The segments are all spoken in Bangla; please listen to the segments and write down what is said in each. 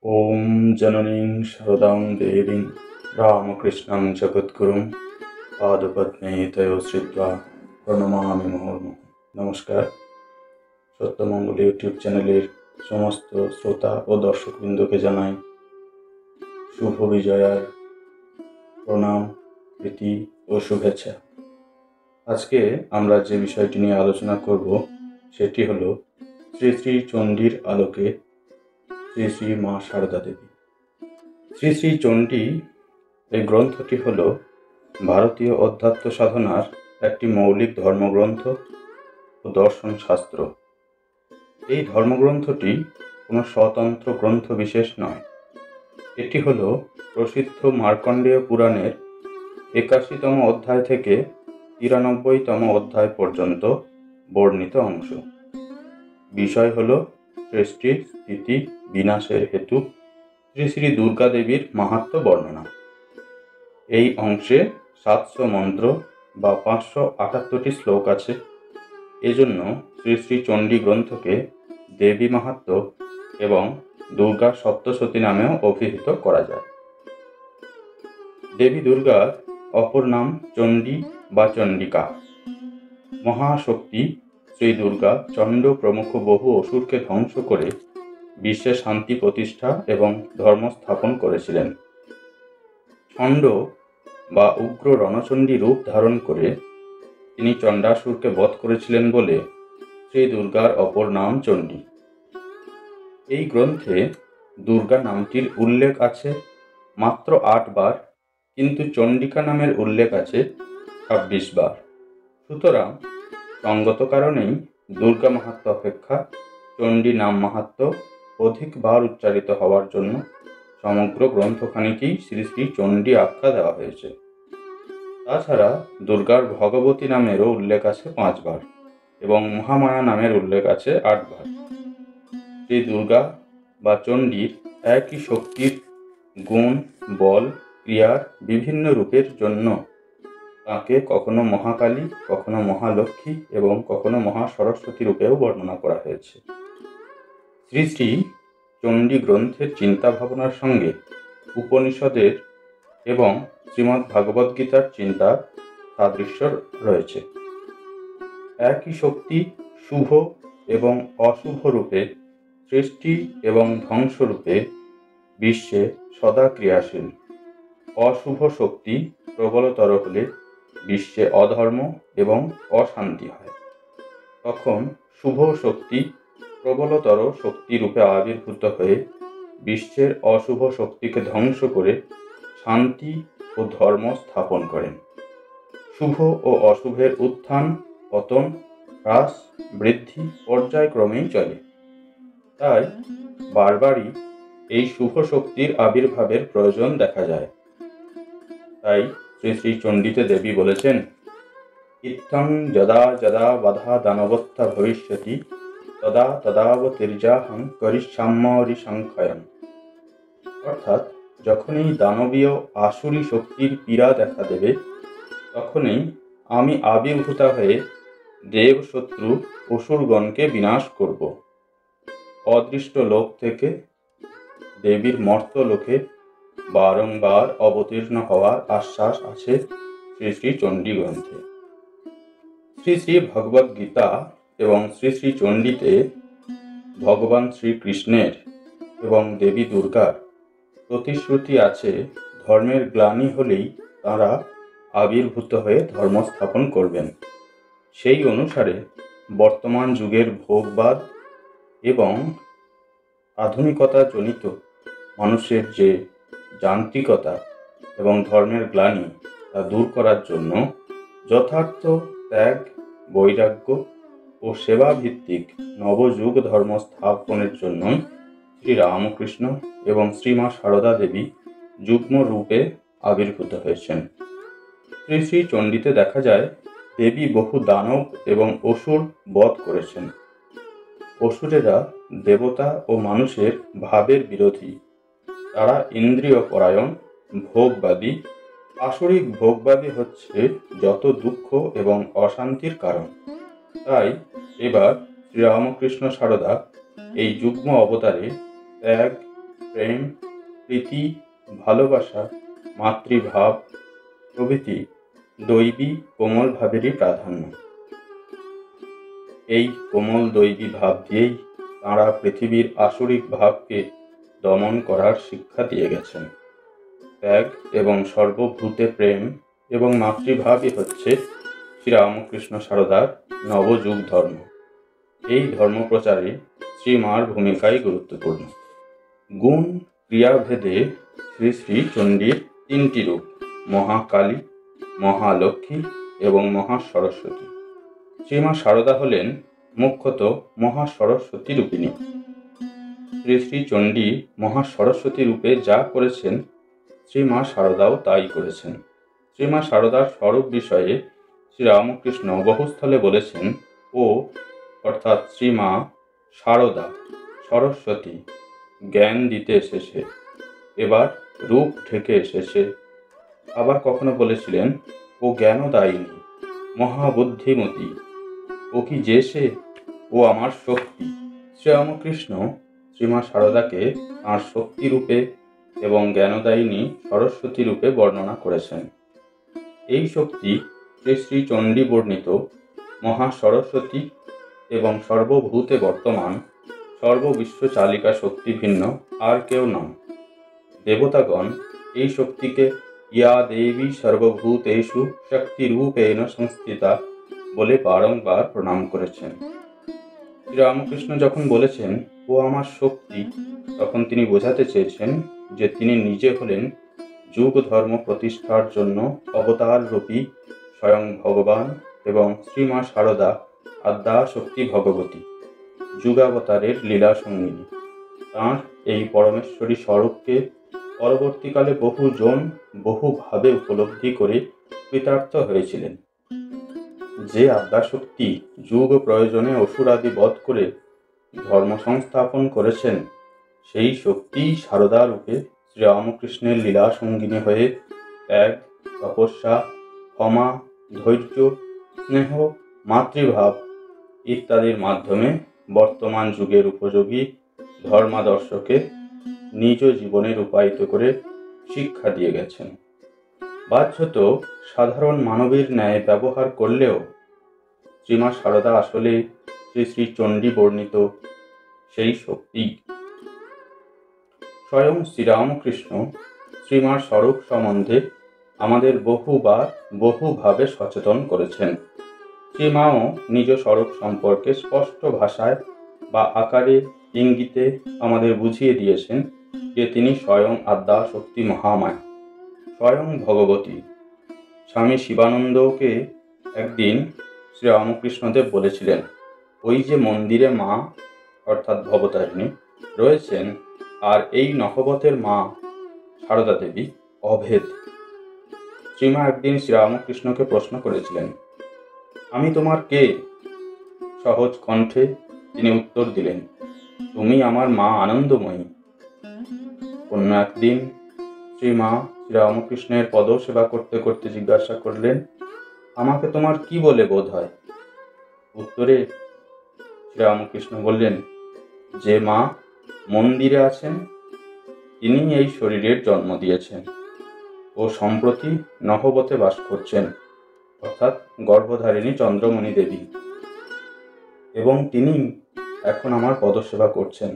ॐ जननीं शरदां देवीं रामकृष्णं जगद्गुरुं पादपद्मे तयो श्रित्वा প্রণমামি মুহুর্মুহুঃ। নমস্কার। সত্যমঙ্গল ইউটিউব চ্যানেলের সমস্ত শ্রোতা ও দর্শকবৃন্দকে জানাই শুভ বিজয়ার প্রণাম, প্রীতি ও শুভেচ্ছা। আজকে আমরা যে বিষয়টি নিয়ে আলোচনা করব সেটি হলো শ্রী শ্রী চণ্ডীর আলোকে শ্রী শ্রী মা সারদা দেবী। শ্রী শ্রী চণ্ডী এই গ্রন্থটি হল ভারতীয় অধ্যাত্ম সাধনার একটি মৌলিক ধর্মগ্রন্থ ও দর্শন শাস্ত্র। এই ধর্মগ্রন্থটি কোনো স্বতন্ত্র গ্রন্থ বিশেষ নয়। এটি হল প্রসিদ্ধ মার্কণ্ডেয় পুরাণের ৮১তম অধ্যায় থেকে ৯৩তম অধ্যায় পর্যন্ত বর্ণিত অংশ। বিষয় হল সৃষ্টি স্থিতি বিনাশের হেতু শ্রী শ্রী দুর্গা দেবীর মাহাত্ম্য বর্ণনা। এই অংশে ৭০০ মন্ত্র বা ৫৭৮টি শ্লোক আছে। এজন্য শ্রী শ্রী চণ্ডী গ্রন্থকে দেবী মাহাত্ম্য এবং দুর্গা সপ্তশতী নামেও অভিহিত করা যায়। দেবী দুর্গার অপর নাম চণ্ডী বা চণ্ডিকা। মহাশক্তি শ্রী দুর্গা চণ্ড প্রমুখ বহু অসুরকে ধ্বংস করে বিশ্বে শান্তি প্রতিষ্ঠা এবং ধর্ম স্থাপন করেছিলেন। চণ্ড বা উগ্র রণচণ্ডী রূপ ধারণ করে তিনি চণ্ডাসুরকে বধ করেছিলেন বলে শ্রী দুর্গার অপর নাম চণ্ডী। এই গ্রন্থে দুর্গা নামটির উল্লেখ আছে মাত্র ৮ বার, কিন্তু চণ্ডিকা নামের উল্লেখ আছে ২৬ বার। সুতরাং সঙ্গত কারণেই দুর্গা মাহাত্ম্য অপেক্ষা চণ্ডী নাম মাহাত্ম্য অধিক বার উচ্চারিত হওয়ার জন্য সমগ্র গ্রন্থখানিকেই শ্রী শ্রী চণ্ডী আখ্যা দেওয়া হয়েছে। তাছাড়া দুর্গার ভগবতী নামেরও উল্লেখ আছে ৫ বার এবং মহামায়া নামের উল্লেখ আছে ৮ বার। শ্রী দুর্গা বা চণ্ডীর একই শক্তির গুণ, বল, ক্রিয়ার বিভিন্ন রূপের জন্য তাকে কখনো মহাকালী, কখনো মহালক্ষ্মী এবং কখনো মহাসরস্বতী রূপেও বর্ণনা করা হয়েছে। শ্রী শ্রী চণ্ডী গ্রন্থের চিন্তা ভাবনার সঙ্গে উপনিষদের এবং শ্রীমদ্ ভাগবদ্গীতার চিন্তার সাদৃশ্য রয়েছে। একই শক্তি শুভ এবং অশুভ রূপে সৃষ্টি এবং ধ্বংস রূপে বিশ্বে সদা ক্রিয়াশীল। অশুভ শক্তি প্রবলতর হলে বিশ্বে অধর্ম এবং অশান্তি হয়। তখন শুভ শক্তি প্রবলতর শক্তিরূপে আবির্ভূত হয়ে বিশ্বের অশুভ শক্তিকে ধ্বংস করে শান্তি ও ধর্ম স্থাপন করেন। শুভ ও অশুভের উত্থান, পতন, হ্রাস, বৃদ্ধি পর্যায়ক্রমেই চলে। তাই বারবারই এই শুভ শক্তির আবির্ভাবের প্রয়োজন দেখা যায়। তাই শ্রী শ্রী চণ্ডীতে দেবী বলেছেন, ইত্থং যদা যদা বাধা দানবস্থা ভবিষ্যতি তদা তদাবতীর্যাহং করিষ্যাম্যরি সংক্ষয়ং। অর্থাৎ যখনই দানবীয় আসুরি শক্তির পীড়া দেখা দেবে তখনই আমি আবির্ভূতা হয়ে দেব শত্রু অসুরগণকে বিনাশ করব। অদৃষ্ট লোক থেকে দেবীর মর্ত লোকে বারংবার অবতীর্ণ হওয়ার আশ্বাস আছে শ্রী শ্রী চণ্ডী গ্রন্থে। শ্রী শ্রী ভগবদ্গীতা এবং শ্রী শ্রী চণ্ডীতে ভগবান শ্রীকৃষ্ণের এবং দেবী দুর্গার প্রতিশ্রুতি আছে ধর্মের গ্লানি হলেই তাঁরা আবির্ভূত হয়ে ধর্ম স্থাপন করবেন। সেই অনুসারে বর্তমান যুগের ভোগবাদ এবং আধুনিকতা জনিত মানুষের যে যান্ত্রিকতা এবং ধর্মের গ্লানি তা দূর করার জন্য যথার্থ ত্যাগ, বৈরাগ্য ও সেবাভিত্তিক নবযুগ ধর্ম স্থাপনের জন্য শ্রী রামকৃষ্ণ এবং শ্রীমা সারদা দেবী যুগ্ম রূপে আবির্ভূত হয়েছেন। শ্রী শ্রী চণ্ডীতে দেখা যায় দেবী বহু দানব এবং অসুর বধ করেছেন। অসুরেরা দেবতা ও মানুষের ভাবের বিরোধী। তারা ইন্দ্রিয় পরায়ণ, ভোগবাদী। আসরিক ভোগবাদী হচ্ছে যত দুঃখ এবং অশান্তির কারণ। তাই এবার শ্রীরামকৃষ্ণ সারদা এই যুগ্ম অবতারে ত্যাগ, প্রেম, প্রীতি, ভালোবাসা, মাতৃভাব প্রভৃতি দৈবী কোমল ভাবেরই প্রাধান্য। এই কোমল দৈবী ভাব দিয়েই তাঁরা পৃথিবীর আসরিক ভাবকে দমন করার শিক্ষা দিয়ে গেছেন। ত্যাগ এবং সর্বভূতে প্রেম এবং মাতৃভাবই হচ্ছে শ্রীরামকৃষ্ণ সারদার নবযুগ ধর্ম। এই ধর্মপ্রচারে শ্রীমার ভূমিকাই গুরুত্বপূর্ণ। গুণ ক্রিয়াভেদে শ্রী শ্রী চণ্ডীর তিনটি রূপ, মহাকালী, মহালক্ষ্মী এবং মহাসরস্বতী। শ্রীমা সারদা হলেন মুখ্যত মহাসরস্বতী রূপিণী। শ্রী শ্রী চণ্ডী মহাসরস্বতী রূপে যা করেছেন, শ্রীমা সারদাও তাই করেছেন। শ্রীমা সারদার স্বরূপ বিষয়ে শ্রীরামকৃষ্ণ বহুস্থলে বলেছেন, ও অর্থাৎ শ্রীমা সারদা সরস্বতী জ্ঞান দিতে এসেছে, এবার রূপ ঢেকে এসেছে। আবার কখনো বলেছিলেন, ও জ্ঞানদায়িনী, মহাবুদ্ধিমতী, ও কি যে সে, ও আমার শক্তি। শ্রীরামকৃষ্ণ শ্রীমা সারদাকে তাঁর শক্তি রূপে এবং জ্ঞানদায়িনী সরস্বতী রূপে বর্ণনা করেছেন। এই শক্তি শ্রী শ্রী চণ্ডী বর্ণিত মহাসরস্বতী এবং সর্বভূতে বর্তমান সর্ববিশ্ব চালিকা শক্তি ভিন্ন আর কেউ নন। দেবতাগণ এই শক্তিকে ইয়া দেবী সর্বভূতেষু শক্তিরূপেণ সংস্থিতা বলে বারংবার প্রণাম করেছেন। শ্রীরামকৃষ্ণ যখন বলেছেন, ও আমার শক্তি, তখন তিনি বোঝাতে চেয়েছেন যে তিনি নিজে হলেন যুগ ধর্ম প্রতিষ্ঠার জন্য অবতাররূপী স্বয়ং ভগবান এবং শ্রীমা সারদা আদ্যা শক্তি ভগবতী, যুগাবতারের লীলা সঙ্গিনী। তাঁর এই পরমেশ্বরী স্বরূপকে পরবর্তীকালে বহুজন বহুভাবে উপলব্ধি করে কৃতার্থ হয়েছিলেন। যে আদ্যাশক্তি যুগ প্রয়োজনে অসুরাদি বধ করে ধর্ম সংস্থাপন করেছেন, সেই শক্তি সারদা রূপে শ্রীরামকৃষ্ণের লীলা সঙ্গিনী হয়ে ত্যাগ, তপস্যা, ক্ষমা, ধৈর্য, স্নেহ, মাতৃভাব ইত্যাদির মাধ্যমে বর্তমান যুগের উপযোগী ধর্মাদর্শকে নিজ জীবনে রূপায়িত করে শিক্ষা দিয়ে গেছেন। বাহ্যত সাধারণ মানবীর ন্যায় ব্যবহার করলেও শ্রীমা সারদা আসলে শ্রী শ্রী চণ্ডী বর্ণিত সেই শক্তি। স্বয়ং শ্রীরামকৃষ্ণ শ্রীমার স্বরূপ সম্বন্ধে আমাদের বহুবার বহুভাবে সচেতন করেছেন। শ্রীমাও নিজ স্বরূপ সম্পর্কে স্পষ্ট ভাষায় বা আকারে ইঙ্গিতে আমাদের বুঝিয়ে দিয়েছেন যে তিনি স্বয়ং আদ্যা শক্তি মহামায়া, স্বয়ং ভগবতী। স্বামী শিবানন্দকে একদিন শ্রীরামকৃষ্ণদেব বলেছিলেন, ওই যে মন্দিরে মা অর্থাৎ ভবতারিণী রয়েছেন, আর এই নহবতের মা সারদা দেবী অভেদ। শ্রীমা একদিন শ্রীরামকৃষ্ণকে প্রশ্ন করেছিলেন, আমি তোমার কে? সহজ কণ্ঠে তিনি উত্তর দিলেন, তুমি আমার মা আনন্দময়ী। অন্য একদিন শ্রীমা শ্রীরামকৃষ্ণের পদ সেবা করতে করতে জিজ্ঞাসা করলেন, আমাকে তোমার কি বলে বোধ হয়? উত্তরে শ্রীরামকৃষ্ণ বললেন, যে মা মন্দিরে আছেন তিনি এই শরীরের জন্ম দিয়েছেন ও সম্প্রতি নহবতে বাস করছেন, অর্থাৎ গর্ভধারিণী চন্দ্রমণি দেবী, এবং তিনি এখন আমার পদসেবা করছেন,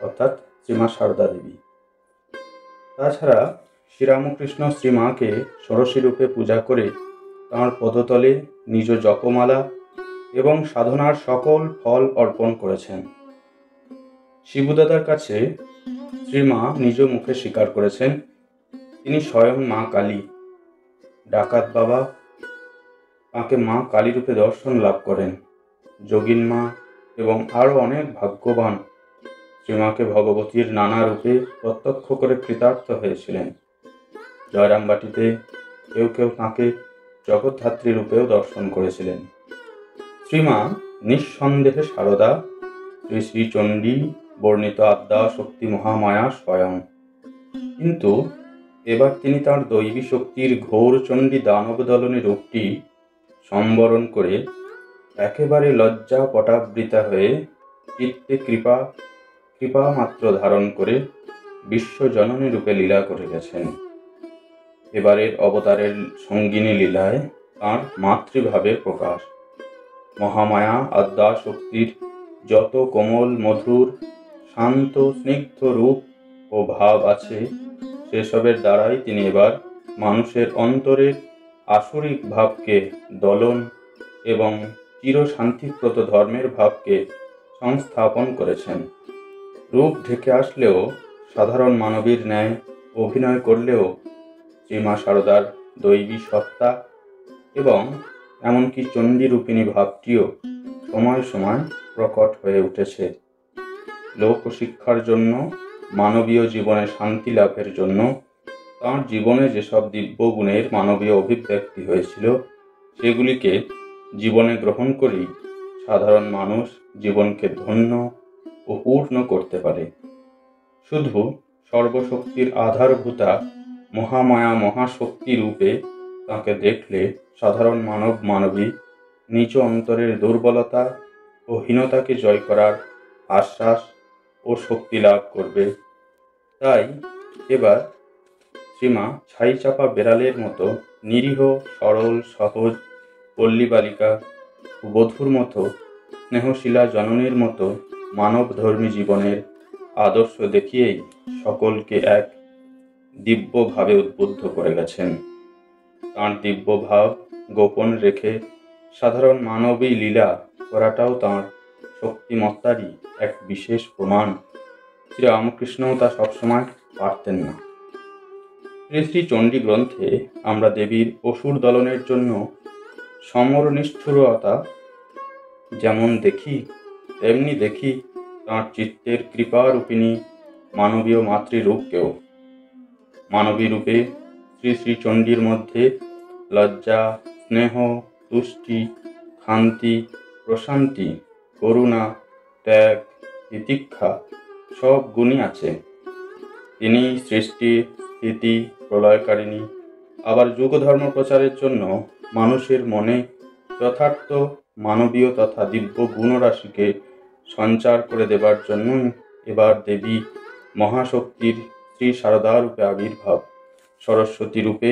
অর্থাৎ শ্রীমা সারদা দেবী। তাছাড়া শ্রীরামকৃষ্ণ শ্রীমাকে ষোড়শী রূপে পূজা করে তাঁর পদতলে নিজ জপমালা এবং সাধনার সকল ফল অর্পণ করেছেন। শিবুদাদার কাছে শ্রীমা নিজ মুখে স্বীকার করেছেন তিনি স্বয়ং মা কালী। ডাকাত বাবা তাঁকে মা কালী রূপে দর্শন লাভ করেন। যোগিন মা এবং আরও অনেক ভাগ্যবান শ্রীমাকে ভগবতীর নানা রূপে প্রত্যক্ষ করে কৃতার্থ হয়েছিলেন। জয়রামবাটিতে কেউ কেউ তাঁকে জগদ্ধাত্রী রূপেও দর্শন করেছিলেন। শ্রীমা নিঃসন্দেহে সারদা, শ্রী শ্রী চণ্ডী বর্ণিত আদ্যা শক্তি মহামায়া স্বয়ং। কিন্তু এবার তিনি তাঁর দৈবী শক্তির ঘোর চণ্ডী দানব দলনী রূপটি সম্বরণ করে একেবারে লজ্জা পটাবৃতা হয়ে চিত্তে কৃপা মাত্র ধারণ করে বিশ্বজননী রূপে লীলা করে গেছেন। এবারের অবতারের সঙ্গিনী লীলায় তাঁর মাতৃভাবের প্রকাশ। মহামায়া আদ্যা শক্তির যত কোমল মধুর শান্ত স্নিগ্ধ রূপ ও ভাব আছে, সেসবের দ্বারাই তিনি এবার মানুষের অন্তরের আসরিক ভাবকে দলন এবং চিরশান্তিপ্রদ ধর্মের ভাবকে সংস্থাপন করেছেন। রূপ ঢেকে আসলেও, সাধারণ মানবীর ন্যায় অভিনয় করলেও শ্রীমা শারদার দৈবী সত্তা এবং এমনকি চণ্ডীরূপিণী ভাবটিও সময় সময় প্রকট হয়ে উঠেছে। লোকশিক্ষার জন্য, মানবীয় জীবনে শান্তি লাভের জন্য তাঁর জীবনে যেসব দিব্য গুণের মানবীয় অভিব্যক্তি হয়েছিল, সেগুলিকে জীবনে গ্রহণ করেই সাধারণ মানুষ জীবনকে ধন্য ও পূর্ণ করতে পারে। শুধু সর্বশক্তির আধারভূতা মহামায়া মহাশক্তি রূপে তাঁকে দেখলে সাধারণ মানব মানবী নিজ অন্তরের দুর্বলতা ও হীনতাকে জয় করার আশ্বাস ও শক্তি লাভ করবে। তাই এবার শ্রীমা ছাইচাপা বেড়ালের মতো নিরীহ, সরল, সহজ পল্লী বালিকা ও বধূর মতো স্নেহশীলা জননীর মতো মানবধর্মী জীবনের আদর্শ দেখিয়েই সকলকে এক দিব্য ভাবে উদ্বুদ্ধ করে গেছেন। তাঁর দিব্য ভাব গোপন রেখে সাধারণ মানবী লীলা করাটাও তাঁর শক্তিমত্তারই এক বিশেষ প্রমাণ। শ্রীরামকৃষ্ণও তা সবসময় পারতেন না। শ্রী শ্রী চণ্ডী গ্রন্থে আমরা দেবীর অসুর দলনের জন্য সমর নিষ্ঠুরতা যেমন দেখি, তেমনি দেখি তাঁর চিত্তের কৃপারূপিণী মানবীয় মাতৃরূপকেও। মানবী রূপে শ্রী শ্রী চণ্ডীর মধ্যে লজ্জা, স্নেহ, তুষ্টি, শান্তি, প্রশান্তি, করুণা, ত্যাগ, তিতিক্ষা সব গুণই আছে। তিনি সৃষ্টি, স্থিতি, প্রলয়কারিণী, আবার যুগধর্ম প্রচারের জন্য মানুষের মনে যথার্থ মানবীয় তথা দিব্য গুণরাশিকে সঞ্চার করে দেবার জন্যই এবার দেবী মহাশক্তির শ্রী শারদা রূপে আবির্ভাব, সরস্বতী রূপে,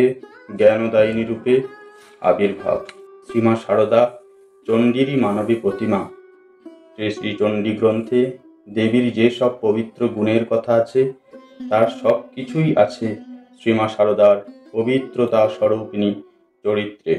জ্ঞানদায়িনী রূপে আবির্ভাব। শ্রীমা শারদা চণ্ডীরই মানবী প্রতিমা। শ্রী শ্রী চণ্ডী গ্রন্থে দেবীর যেসব পবিত্র গুণের কথা আছে, তার সব কিছুই আছে শ্রীমা শারদার পবিত্রতা স্বরূপিণী চরিত্রে।